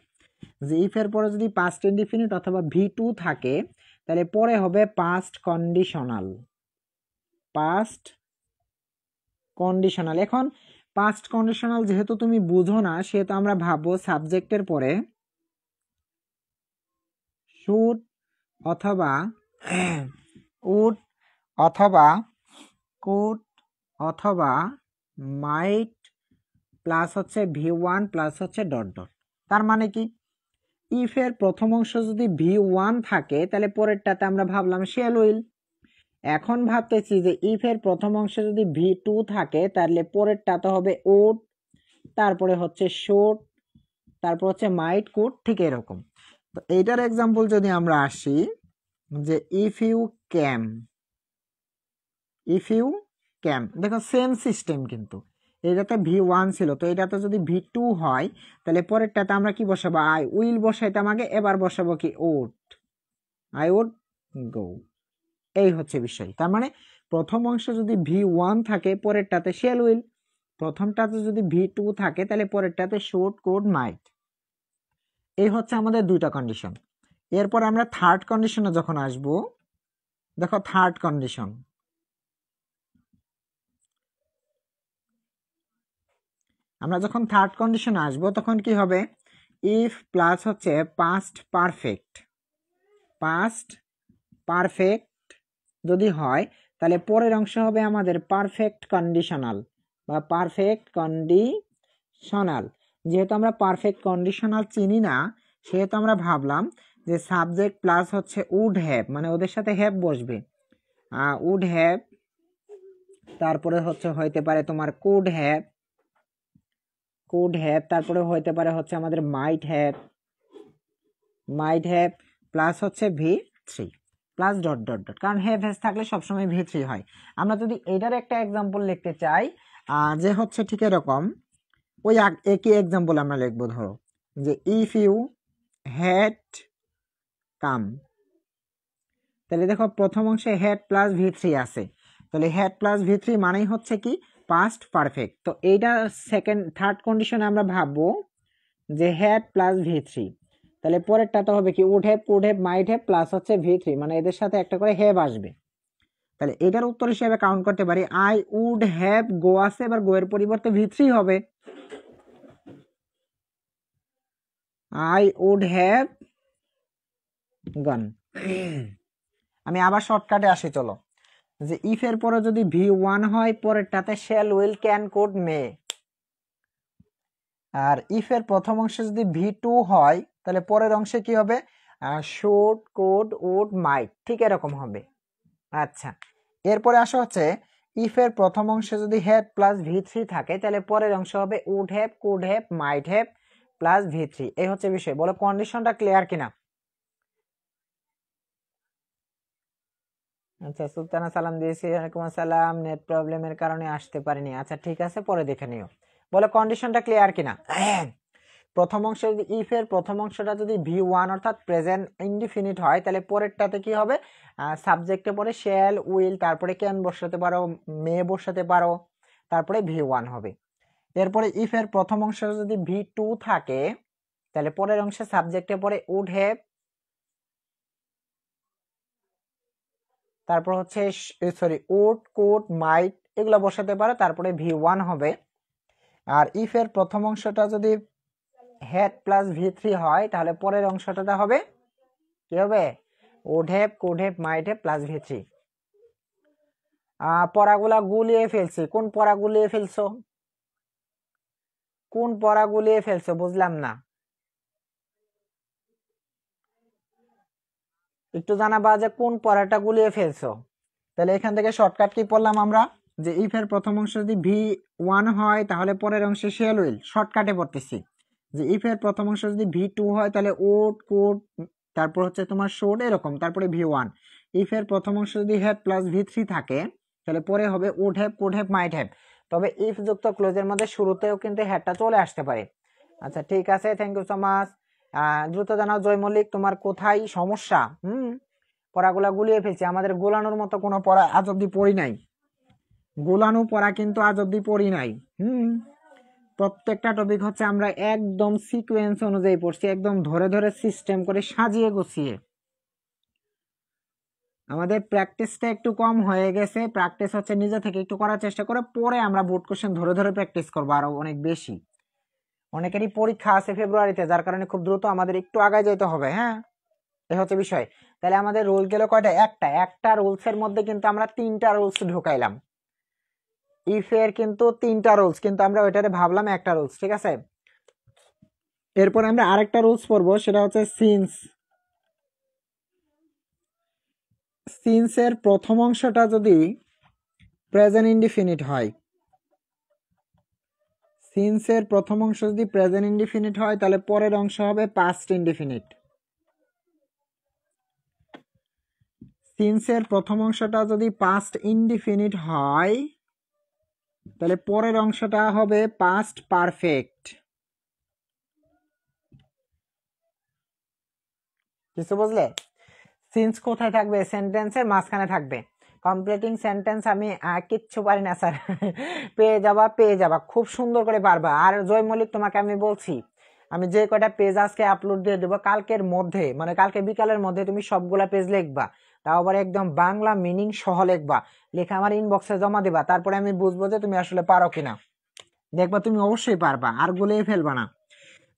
যে ইফ এর পরে যদি পাস্ট ইনডিফিনিট অথবা V2 থাকে তাহলে পরে হবে পাস্ট কন্ডিশনাল। এখন পাস্ট কন্ডিশনাল যেহেতু তুমি বুঝো না, সেহেতু আমরা ভাববো সাবজেক্টের পরে শুড অথবা উড অথবা কুড অথবা মাইট প্লাস হচ্ছে V1 প্লাস হচ্ছে ডট ডট। তার মানে কি, ইফ এর প্রথম অংশ যদি V1 থাকে তাহলে পরেরটাতে আমরা ভাবলাম শেল উইল। এখন ভাবতেছি যে ইফ এর প্রথম অংশে যদি V2 থাকে তাহলে পরেরটাতে হবে উড, তারপরে হচ্ছে শুড, তারপর হচ্ছে মাইট কুড, ঠিক এরকম। তো এইটার এক্সাম্পল যদি আমরা আসি, যে ইফ ইউ ক্যাম, দেখো সেম সিস্টেম, কিন্তু এটাতে V1 ছিল, তো এটাতে যদি V2 হয় তাহলে পরেরটাতে আমরা কি বসাবো, আই উইল বসাইতাম আগে, এবার বসাবো কি উড, আই উড গো। এই হচ্ছে বিষয়। তার মানে প্রথম অংশ যদি V1 থাকে পরেরটাতে শেল উইল, প্রথমটাতে যদি V2 থাকে তাহলে পরেরটাতে শুড কুড মাইট। এই হচ্ছে আমাদের দুইটা কন্ডিশন। এরপর আমরা থার্ড কন্ডিশনে যখন আসব, দেখো থার্ড কন্ডিশন, আমরা যখন থার্ড কন্ডিশনে আসব তখন কি হবে, ইফ প্লাস হচ্ছে পাস্ট পারফেক্ট যদি হয় তাহলে পরের অংশ হবে আমাদের পারফেক্ট কন্ডিশনাল বা পারফেক্ট কন্ডিশনাল। যেহেতু আমরা পারফেক্ট কন্ডিশনাল চিনি না, সেহেতু আমরা ভাবলাম যে সাবজেক্ট প্লাস হচ্ছে উড হ্যাভ, মানে ওদের সাথে হ্যাভ বসবে, উড হ্যাভ, তারপরে হচ্ছে হইতে পারে তোমার কুড হ্যাভ, তারপরে হইতে পারে হচ্ছে আমাদের মাইট হ্যাভ প্লাস হচ্ছে V3 plus dot dot dot, কারণ হ্যাভ হ্যাজ থাকলে সবসময় V3 হয়। আমরা যদি এটার একটা এক্সাম্পল লিখতে চাই, যে হচ্ছে ঠিক এরকম, ওই একই এক্সাম্পল আমরা লিখবো, ধরো যে ইফ ইউ হ্যাড কাম, তাহলে দেখো প্রথম অংশে হ্যাড প্লাস V3 আছে, তাহলে হ্যাড প্লাস V3 মানেই হচ্ছে কি পাস্ট পারফেক্ট। তো এইটা থার্ড কন্ডিশনে আমরা ভাববো যে হ্যাড প্লাস V3, তাহলে পরেরটা তো হবে কি would have, could have, might have plus হচ্ছে V3, মানে এদের সাথে একটা করে হ্যাভ আসবে। তাহলে এটার উত্তর হিসেবে কাউন্ট করতে পারি আই উড হ্যাভ গো আছে, এবার গো এর পরিবর্তে V3 হবে, আই উড হ্যাভ গন। আমি আবার শর্টকাটে আসি, চলো, যে ইফ এর পরে যদি V1 হয় পরেরটাতে shall will can could may, আর ইফ এর প্রথম অংশে যদি V2 হয় তাহলে পরের অংশে কি হবে, শুড, কুড, উড, মাইট, ঠিক এরকম হবে। আচ্ছা, এরপরে আসা হচ্ছে ইফ এর প্রথম অংশে যদি হ্যাভ প্লাস ভি3 থাকে তাহলে পরের অংশ হবে would have, could have, might have plus ভি3। এই হচ্ছে বিষয়। বলো কন্ডিশনটা ক্লিয়ার কিনা? আচ্ছা, সুলতানা সালাম দিয়েছি, ওয়ালাইকুম আসসালাম, নেট প্রবলেমের কারণে আসতে পারিনি। আচ্ছা ঠিক আছে, পরে দেখে নিও। বলো কন্ডিশনটা ক্লিয়ার কিনা? প্রথম অংশ যদি ইফ এর প্রথম অংশটা যদি ভি1 অর্থাৎ প্রেজেন্ট ইনডিফিনিট হয় তাহলে পরেরটাতে কি হবে? সাবজেক্টে পরে শ্যাল, উইল, তারপরে ক্যান বসাতে পারো, মে বসাতে পারো, তারপরে ভি1 হবে। এরপরে ইফ এর প্রথম অংশ যদি ভি2 থাকে তাহলে পরের অংশে সাবজেক্টে পরে উড হ্যাভ, তারপর হচ্ছে উড, কুড, মাইট এগুলো বসাতে পারো, তারপরে ভি1 হবে। আর ইফ এর প্রথম অংশটা যদি হ্যাড প্লাস ভি3 হয় তাহলে পরের অংশটা হবে কি হবে? Would have, could have, might have plus ভি3। পড়াগুলা গুলিয়ে ফেলছি। কোন পড়া গুলিয়ে ফেলছো? কোন পড়া গুলিয়ে ফেলছো বুঝলাম না, একটু জানাবা যে কোন পড়াটা গুলিয়ে ফেলছো। তাহলে এখান থেকে শর্টকাট কি পড়লাম আমরা? যে ইফ এর প্রথম অংশ যদি ভি1 হয় তাহলে পরের অংশে শ্যাল উইল, শর্টকাটে পড়তেছি। যে ইফ এর প্রথম অংশ যদি ভি2 হয় তাহলে উড, কুড, তারপর হচ্ছে তোমার শুড, এরকম, তারপরে ভি1। ইফ এর প্রথম অংশ যদি হ্যাভ প্লাস ভি3 থাকে তাহলে পরে হবে would have, could have, might have. তবে ইফ যুক্ত ক্লোজের মধ্যে শুরুতেও কিন্তু হ্যাডটা চলে আসতে পারে। আচ্ছা ঠিক আছে, থ্যাংক ইউ সো মাচ। দ্রুত জানাও জয় মল্লিক, তোমার কোথায় সমস্যা? পড়াগুলা গুলিয়ে ফেলছি। আমাদের গোলানোর মতো কোনো পড়া আজ অব্দি পড়ি নাই। গোলানো পড়া কিন্তু আজ অব্দি পড়ি নাই। প্রত্যেকটা টপিক হচ্ছে আমরা একদম সিকোয়েন্স অনুযায়ী পড়ছি, একদম ধরে ধরে সিস্টেম করে সাজিয়ে গুছিয়ে। আমাদের প্র্যাকটিসটা একটু কম হয়ে গেছে। প্র্যাকটিস হচ্ছে নিজে থেকে একটু করার চেষ্টা করে, পরে আমরা বোর্ড কোশ্চেন ধরে ধরে প্র্যাকটিস করবো আরো অনেক বেশি। অনেকেরই পরীক্ষা আছে ফেব্রুয়ারিতে, যার কারণে খুব দ্রুত আমাদের একটু আগায় যেতে হবে। হ্যাঁ, এই হচ্ছে বিষয়। তাহলে আমাদের রুল গেল কয়টা? একটা রুলস এর মধ্যে কিন্তু আমরা 3টা রুলস ঢুকাইলাম। ইফ এর কিন্তু 3টা রুলস, কিন্তু আমরা ওইটারে ভাবলাম একটা রুলস, ঠিক আছে। এরপর আমরা আরেকটা রুলস পড়বো, সেটা হচ্ছে সিন্স। সিন্স এর প্রথম অংশটা যদি প্রেজেন্ট ইনডিফিনিট হয়, সিন্স এর প্রথম অংশ যদি প্রেজেন্ট ইনডিফিনিট হয় তাহলে পরের অংশ হবে পাস্ট ইনডিফিনিট। সিন্স এর প্রথম অংশটা যদি পাস্ট ইনডিফিনিট হয় তাহলে পরের অংশটা হবে পাস্ট পারফেক্ট। কিছু বুঝলে? সিন্স কোথায় থাকবে? সেন্টেন্সের মাঝখানে থাকবে। কমপ্লিটিং সেন্টেন্স আমি কিচ্ছু পারি না স্যার। পেয়ে যাবা, খুব সুন্দর করে পারবা। আর জয় মল্লিক, তোমাকে আমি বলছি, আমি যে কয়টা পেজ আজকে আপলোড দিয়ে দেবো কালকের মধ্যে, মানে কালকে বিকালের মধ্যে তুমি সবগুলা পেজ লিখবা, তাও আবার একদম বাংলা মিনিং সহ লিখবা, লিখে আমার ইনবক্সে জমা দিবা। তারপরে আমি বুঝবো যে তুমি আসলে পারো কিনা। দেখবা তুমি অবশ্যই পারবা, আর গুলিয়ে ফেলবা না।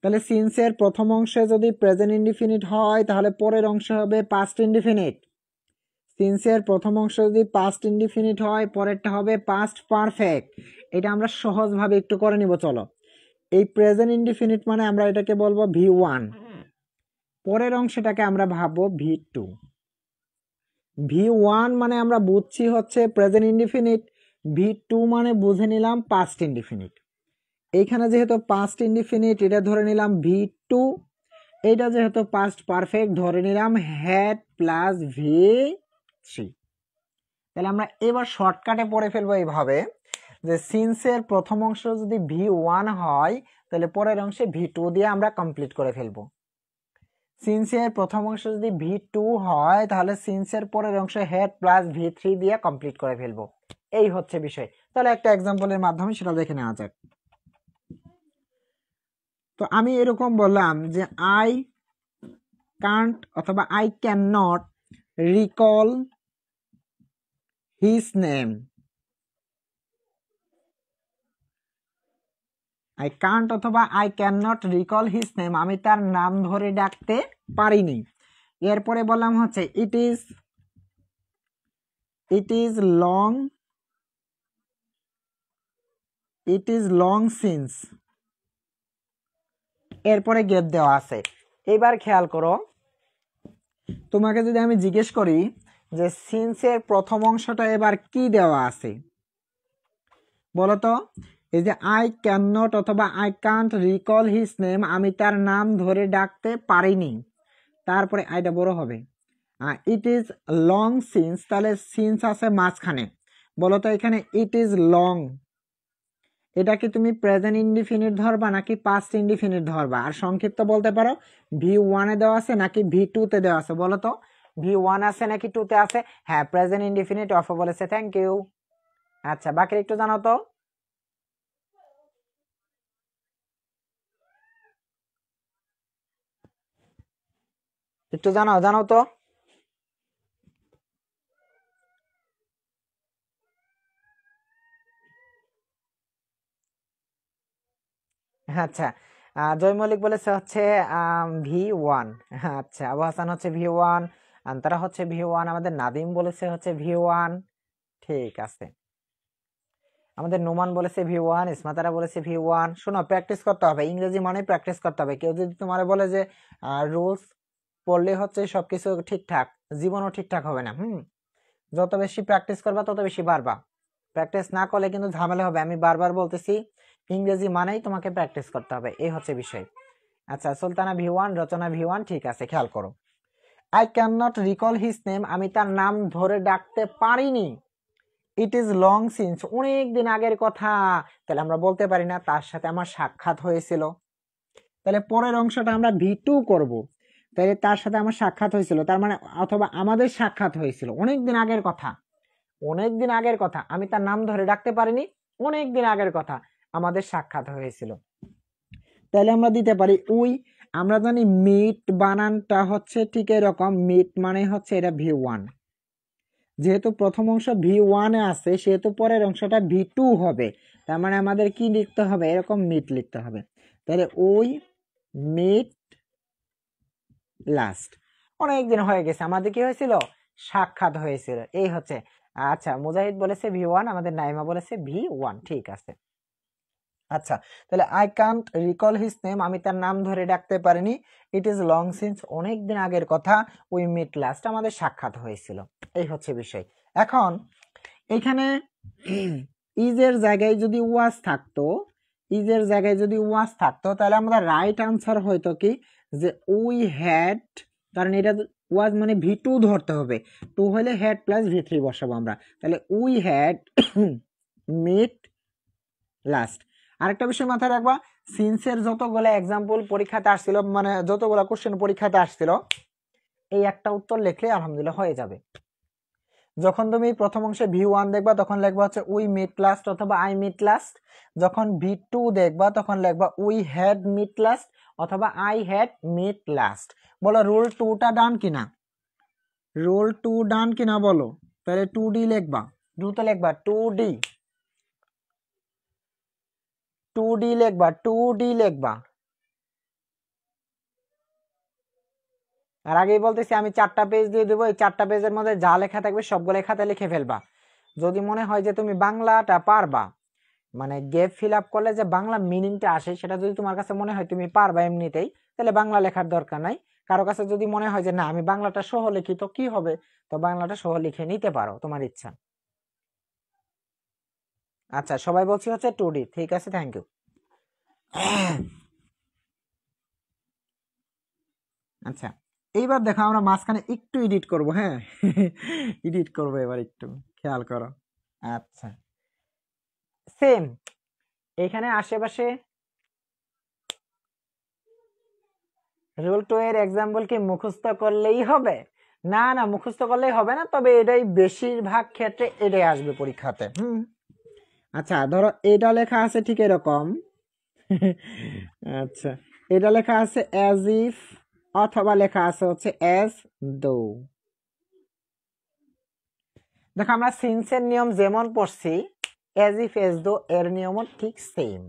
তাহলে সিন্সের প্রথম অংশে যদি প্রেজেন্ট ইনডিফিনিট হয় তাহলে পরের অংশ হবে পাস্ট ইনডিফিনিট। সিন্সের প্রথম অংশ যদি পাস্ট ইনডিফিনিট হয় পরেরটা হবে পাস্ট পারফেক্ট। এটা আমরা সহজভাবে একটু করে নিব, চলো। এই প্রেজেন্ট ইনডিফিনিট মানে আমরা এটাকে বলবো ভি1, পরের অংশটাকে আমরা ভাববো ভি2। ভি1 মানে আমরা বুঝছি হচ্ছে প্রেজেন্ট ইনডিফিনিট, ভি2 মানে বুঝে নিলাম পাস্ট ইনডিফিনিট। এইখানে যেহেতু পাস্ট ইনডিফিনিট এটা ধরে নিলাম ভি2, এটা যেহেতু পাস্ট পারফেক্ট ধরে নিলাম হ্যাড প্লাস ভি3। তাহলে আমরা এবার শর্টকাটে পড়ে ফেলবো এইভাবে, যে সিন্সের প্রথম অংশ যদি ভি1 হয় তাহলে পরের অংশে ভি2 দিয়ে আমরা কমপ্লিট করে ফেলবো। সিন্সের প্রথম অংশ যদি ভি2 হয় তাহলে সিন্সের পরের অংশ হেড প্লাস ভি3 দিয়ে কমপ্লিট করে ফেলবো। এই হচ্ছে বিষয়। তাহলে একটা এক্সাম্পলের মাধ্যমে সেটা দেখে নেওয়া যাক। তো আমি এরকম বললাম যে আই কান্ট অথবা I can not recall his name. I can't অথবা I can not recall his name, আমি তার নাম ধরে ডাকতে পারিনি। এরপরে বললাম হচ্ছে ইট ইজ লং সিন্স। এরপরে গ্যাপ দেওয়া আছে। এবার খেয়াল করো, তোমাকে যদি আমি জিজ্ঞেস করি যে সিন্সের প্রথম অংশটা এবার কি দেওয়া আছে, বলতো। এই যে আই ক্যান নট অথবা I can't recall his name, আমি তার নাম ধরে ডাকতে পারিনি, তারপরে আইটা বড় হবে। ইট ইজ লং সিন্স, তাহলে সিন্স আছে মাঝখানে, বলতো এখানে ইট ইজ লং, এটা কি তুমি প্রেজেন্ট ইনডিফিনিট ধরবা নাকি পাস্ট ইনডিফিনিট ধরবা? আর সংক্ষিপ্ত বলতে পারো V1 এ দেওয়া আছে নাকি V2 তে দেওয়া আছে, বলো তো V1 আছে নাকি 2 তে আছে? হ্যাঁ, প্রেজেন্ট ইনডিফিনিট অফ বলেছে, থ্যাংক ইউ। আচ্ছা, বাকি একটু জানাও তো। একটু জানাও জানাও তো। আচ্ছা, জয় মল্লিক বলেছে হচ্ছে V1। আচ্ছা, আবু হাসান হচ্ছে V1, আন্তরা হচ্ছে V1, আমাদের নাদিম বলেছে হচ্ছে V1। ঠিক আছে, আমাদের নোমান বলেছে V1, ইসমাতারা বলেছে V1। শোনো, প্র্যাকটিস করতে হবে, ইংরেজি মানে প্র্যাকটিস করতে হবে। কেউ যদি তোমার বলে যে রুলস পড়লে হচ্ছে সবকিছু ঠিকঠাক, জীবনও ঠিকঠাক হবে না। যত বেশি প্র্যাকটিস করবা তত বেশি পারবা। প্র্যাকটিস না করলে কিন্তু ঝামেলা হবে। আমি বারবার বলতেছি, ইংরেজি মানেই তোমাকে প্র্যাকটিস করতে হবে, এই হচ্ছে বিষয়। আচ্ছা, সুলতানা V1, রচনা V1, ঠিক আছে, খেয়াল করো। I can not recall his name, আমি তার নাম ধরে ডাকতে পারিনি। ইট ইজ লং সিন্স, অনেক দিন আগের কথা, তাহলে আমরা বলতে পারি না তার সাথে আমার সাক্ষাৎ হয়েছিল। তাহলে পরের অংশটা আমরা V2 করব। তাহলে তার সাথে আমার সাক্ষাৎ হয়েছিল, তার মানে অথবা আমাদের সাক্ষাৎ হয়েছিল, অনেক দিন আগের কথা, অনেক দিন আগের কথা, আমি তার নাম ধরে ডাকতে পারিনি, অনেক দিন আগের কথা, আমাদের সাক্ষাৎ হয়েছিল। তাহলে আমরা দিতে পারি উই। আমরা জানি মিট বানানটা হচ্ছে ঠিক এরকম, মিট মানে হচ্ছে এটা V1, যেহেতু প্রথম অংশ V1 এ আছে সেহেতু পরের অংশটা V2 হবে। তার মানে আমাদের কি লিখতে হবে, এরকম মিট লিখতে হবে। তাহলে উই মিট লাস্ট, অনেকদিন হয়ে গেছে আমাদের কি হয়েছিল, সাক্ষাৎ হয়েছিল, এই হচ্ছে। আচ্ছা, মুজাহিদ বলেছে V1, আমাদের নাইমা বলেছে V1, ঠিক আছে। আচ্ছা, তাহলে I can't recall his name, আমি তার নাম ধরে ডাকতে পারিনি। ইট ইজ লং সিন্স, অনেক দিন আগের কথা। উই মিট লাস্ট, আমাদের সাক্ষাৎ হয়েছিল, এই হচ্ছে বিষয়। এখন এখানে ইজের জায়গায় যদি ওয়াজ থাকতো, ইজের জায়গায় যদি ওয়াজ থাকতো, তাহলে আমরা রাইট আনসার হয়তো কি যে উই হ্যাড, কারণ এটা ওয়াজ মানে V2 ধরতে হবে, 2 হলে হ্যাড প্লাস V3 বসাবো আমরা। তাহলে উই হ্যাড মিট লাস্ট। আরেকটা বিষয় মাথায় রাখবা, সিন্সের যতগুলো এক্সাম্পল পরীক্ষাতে আসছিল, মানে যতগুলো কোশ্চেন পরীক্ষাতে আসছিল, এই একটা উত্তর লিখলে আলহামদুলিল্লাহ হয়ে যাবে। যখন তুমি প্রথম অংশে V1 দেখবা তখন লিখবা হচ্ছে উই মিট লাস্ট অথবা আই মিট লাস্ট। যখন V2 দেখবা তখন লিখবা উই হ্যাড মিট লাস্ট অথবা আই হ্যাড মিট লাস্ট। বলো রুল 2টা ডান কিনা, রুল 2 ডান কিনা বলো। তাহলে 2D লিখবা, দ্রুত লিখবা 2D, 2D লিখবা, 2D লিখবা। আর আগেই বলতেছি আমি 4টা পেজ দিয়ে দেবো, এই 4টা পেজের মধ্যে যা লেখা থাকবে সবগুলো খাতে লিখে ফেলবা। যদি মনে হয় যে তুমি বাংলাটা পারবা, মানে গেপ ফিল আপ করলে যে বাংলা মিনিংটা আসে সেটা যদি তোমার কাছে মনে হয় তুমি পারবা এমনিতেই, তাহলে বাংলা লেখার দরকার নাই। কারো কাছে যদি মনে হয় যে না আমি বাংলাটা সহ লিখি তো কি হবে, তো বাংলাটা সহ লিখে নিতে পারো, তোমার ইচ্ছা। আচ্ছা, সবাই বলছি হচ্ছে 2D, ঠিক আছে, থ্যাংক ইউ। আচ্ছা, এইবার দেখো আমরা মাঝখানে একটু এডিট করব, হ্যাঁ এডিট করব এবার, একটু খেয়াল করো। আচ্ছা, সেম এখানে আশেপাশে রুল 2 এর এক্সাম্পল কি মুখস্থ করলেই হবে? না না, মুখস্থ করলেই হবে না, তবে এটাই বেশিরভাগ ক্ষেত্রে এটাই আসবে পরীক্ষাতে। আচ্ছা, ধরো এটা লেখা আছে ঠিক এরকম। আচ্ছা, এটা লেখা আছে অ্যাজ ইফ অথবা লেখা আছে হচ্ছে অ্যাজ দো। দেখো আমরা সিন্সের নিয়ম যেমন পড়ছি, অ্যাজ ইফ এজ দো এর নিয়মও ঠিক সেম।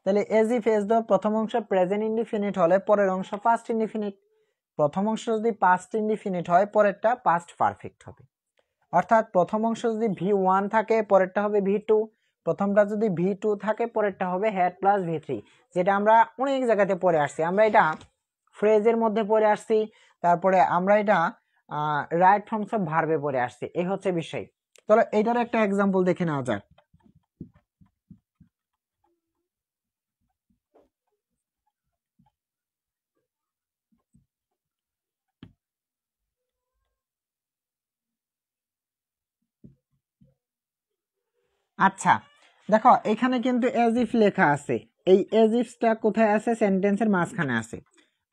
তাহলে এজ ইফ এজ দো প্রথম অংশ প্রেজেন্ট ইনডিফিনিট হলে পরের অংশ পাস্ট ইনডিফিনিট, প্রথম অংশ যদি পাস্ট ইনডিফিনিট হয় পরেরটা পাস্ট পারফেক্ট হবে। অর্থাৎ প্রথম অংশ যদি V1 থাকে পরেরটা হবে V2, প্রথমটা যদি V2 থাকে পরেরটা হবে হ্যাড প্লাস V3, যেটা আমরা অনেক জায়গাতে পড়ে আসছি। আমরা এটা ফ্রেজের মধ্যে পড়ে আসছি, তারপরে আমরা এটা রাইট ফর্মস অফ ভার্বে পড়ে আসছি, এই হচ্ছে বিষয়। চলো এইটার একটা এক্সাম্পল দেখে নেওয়া যাক। আচ্ছা দেখো এখানে কিন্তু এজ ইফ লেখা আছে, এই এজ ইফটা কোথায় আছে? সেন্টেন্সের মাঝখানে আছে।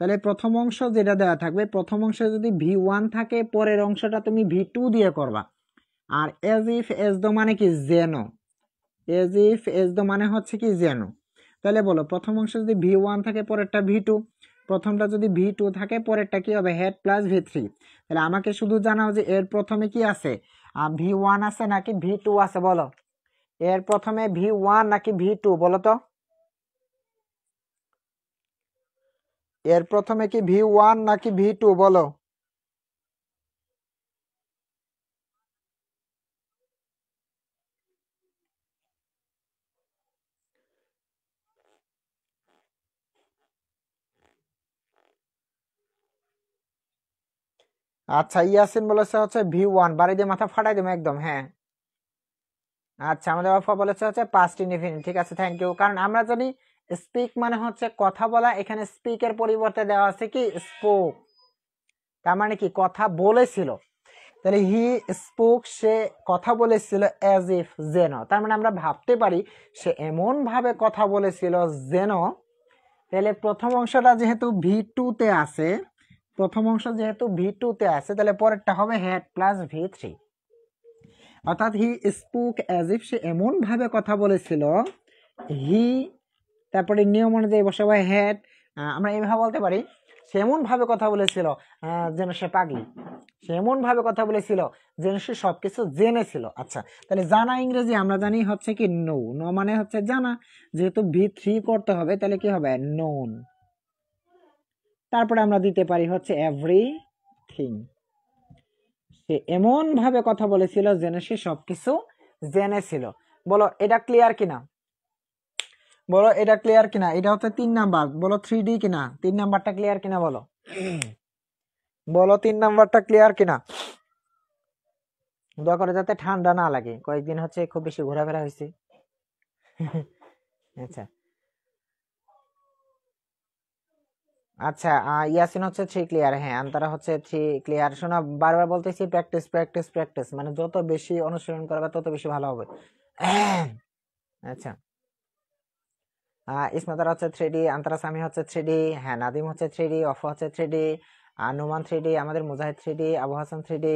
তাহলে প্রথম অংশ যেটা দেওয়া থাকবে, প্রথম অংশে যদি V1 থাকে, পরের অংশটা তুমি V2 দিয়ে করবা। আর এজ ইফ এজ দো মানে কি? যেন। এজ ইফ এজ দো মানে হচ্ছে কি? যেন। তাহলে বলো প্রথম অংশে যদি V1 থাকে, পরেরটা V2, প্রথমটা যদি V2 থাকে, পরেরটা কি হবে? Had plus V3। তাহলে আমাকে শুধু জানাও যে এর প্রথমে কি আছে, V1 আছে নাকি V2 আছে? বলো এর প্রথমে V1 নাকি V2 বলো তো। এর প্রথমে কি V1 নাকি V2 বলো। আচ্ছা ইয়াসিন বলেছে হচ্ছে V1, বাড়ি দিয়ে মাথা ফাটাই দেবো একদম। হ্যাঁ আচ্ছা, আমাদের অফা বলেছে হচ্ছে পাস্ট ইনডিফিনিট। ঠিক আছে, থ্যাংক ইউ। কারণ আমরা জানি স্পিক মানে হচ্ছে কথা বলা, এখানে স্পিকের পরিবর্তে দেওয়া আছে কি? স্পোক। তার মানে কি? কথা বলেছিল। তাহলে হি স্পোক, সে কথা বলেছিল অ্যাজ ইফ, যেন। তার মানে আমরা ভাবতে পারি সে এমন ভাবে কথা বলেছিল যেন। তাহলে প্রথম অংশটা যেহেতু V2 তে আছে, প্রথম অংশ যেহেতু V2 তে আছে, তাহলে পরেরটা হবে হেড প্লাস V3। অর্থাৎ হি স্পোক অ্যাজ ইফ, সে এমন ভাবে কথা বলেছিল। হি, তারপরে নিয়ম অনুযায়ী বসাবো হেড। আমরা এইভাবে বলতে পারি সে এমন ভাবে কথা বলেছিল যেন সে পাগলি। সে এমন ভাবে কথা বলেছিল যেন সে সবকিছু জেনেছিল। আচ্ছা, তাহলে জানা ইংরেজি আমরা জানি হচ্ছে কি? নো। নো মানে হচ্ছে জানা, যেহেতু V3 করতে হবে, তাহলে কি হবে? নোন। তারপরে আমরা দিতে পারি হচ্ছে এভরিথিং। সে এমন ভাবে কথা বলেছিল যেন সে সবকিছু জেনেছিল। বলো এটা ক্লিয়ার কিনা? বলো এটা ক্লিয়ার কিনা? এটা হচ্ছে 3 নাম্বার। বলো 3D কিনা? 3 নাম্বারটা ক্লিয়ার কিনা বলো। বলো 3 নাম্বারটা ক্লিয়ার কিনা? দয়া করে যাতে ঠান্ডা না লাগে, কয়েকদিন হচ্ছে খুব বেশি ঘোরাফেরা হয়েছে। আচ্ছা আচ্ছা, ইয়াসিন হচ্ছে 3 ক্লিয়ার। হ্যাঁ আন্তরা হচ্ছে 3 ক্লিয়ার। শোনা, বারবার বলতেছি প্র্যাকটিস প্র্যাকটিস প্র্যাকটিস, মানে যত বেশি অনুশীলন করবে তত বেশি ভালো হবে। আচ্ছা ইসমাতার হচ্ছে 3D, আন্তরা সামি হচ্ছে 3D, হ্যাঁ নাদিম হচ্ছে 3D, অফ হচ্ছে 3D, নুমান 3D, আমাদের মুজাহিদ 3D, আবু হাসান 3D।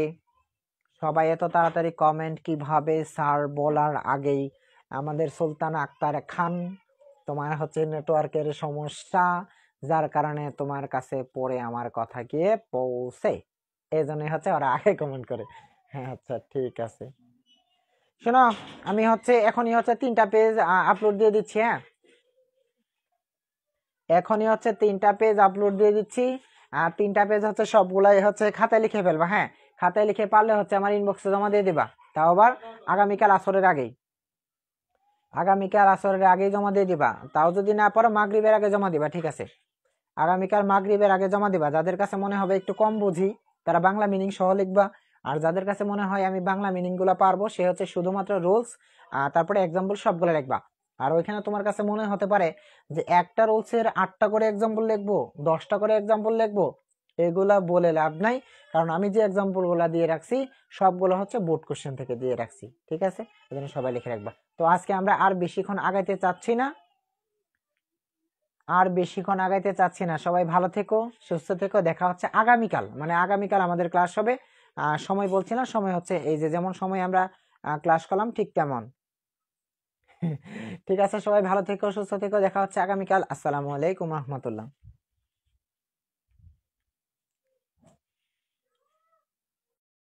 সবাই এত তাড়াতাড়ি কমেন্ট কিভাবে স্যার বলার আগেই? আমাদের সুলতান আক্তার খান, তোমার হচ্ছে নেটওয়ার্কের সমস্যা, যার কারণে তোমার কাছে পরে আমার কথা গিয়ে পৌঁছে, এই জন্যই হচ্ছে ওরা আগে কমেন্ট করে। হ্যাঁ আচ্ছা ঠিক আছে। শোনো আমি হচ্ছে এখনই হচ্ছে 3টা পেজ আপলোড দিয়ে দিচ্ছি। হ্যাঁ এখনই হচ্ছে 3টা পেজ আপলোড দিয়ে দিচ্ছি। আর 3টা পেজ হচ্ছে সবগুলাই হচ্ছে খাতায় লিখে ফেলবা। হ্যাঁ খাতায় লিখে পারলে হচ্ছে আমার ইনবক্সে জমা দিয়ে দিবা, তাও আবার আগামীকাল আসরের আগেই। আগামীকাল আসরের আগেই জমা দিয়ে দিবা, তাও যদি না পারো মাগরিবের আগে জমা দিবা। ঠিক আছে, আগামীকাল মাগরিবের আগে জমা দিবা। যাদের কাছে মনে হবে একটু কম বুঝি তারা বাংলা মিনিং সহ লিখবা, আর যাদের কাছে মনে হয় আমি বাংলা মিনিং গুলা পারবো সে হচ্ছে শুধুমাত্র রুলস তারপরে এক্সাম্পল সবগুলো লিখবা। আর ওইখানে তোমার কাছে মনে হতে পারে যে একটা রুলসের 8টা করে এক্সাম্পল লিখবো, 10টা করে এক্সাম্পল লিখবো, এগুলা বলে লাভ নাই। কারণ আমি যে এক্সাম্পল গুলা দিয়ে রাখছি সবগুলো হচ্ছে বোর্ড কোশ্চেন থেকে দিয়ে রাখছি। ঠিক আছে, এজন্য সবাই লিখে রাখবা। তো আজকে আমরা আর বেশিক্ষণ আগাইতে চাচ্ছি না, আর বেশিক্ষণ আগাইতে চাচ্ছি না। সবাই ভালো থেকো, সুস্থ থেকো। দেখা হচ্ছে আগামীকাল, মানে আগামীকাল আমাদের ক্লাস হবে। সময় বলছি না, সময় হচ্ছে এই যে যেমন সময় আমরা ক্লাস করলাম ঠিক তেমন। ঠিক আছে, সবাই ভালো থেকো, সুস্থ থেকো। দেখা হচ্ছে আগামীকাল। আসসালামু আলাইকুম রহমতুল্লাহ।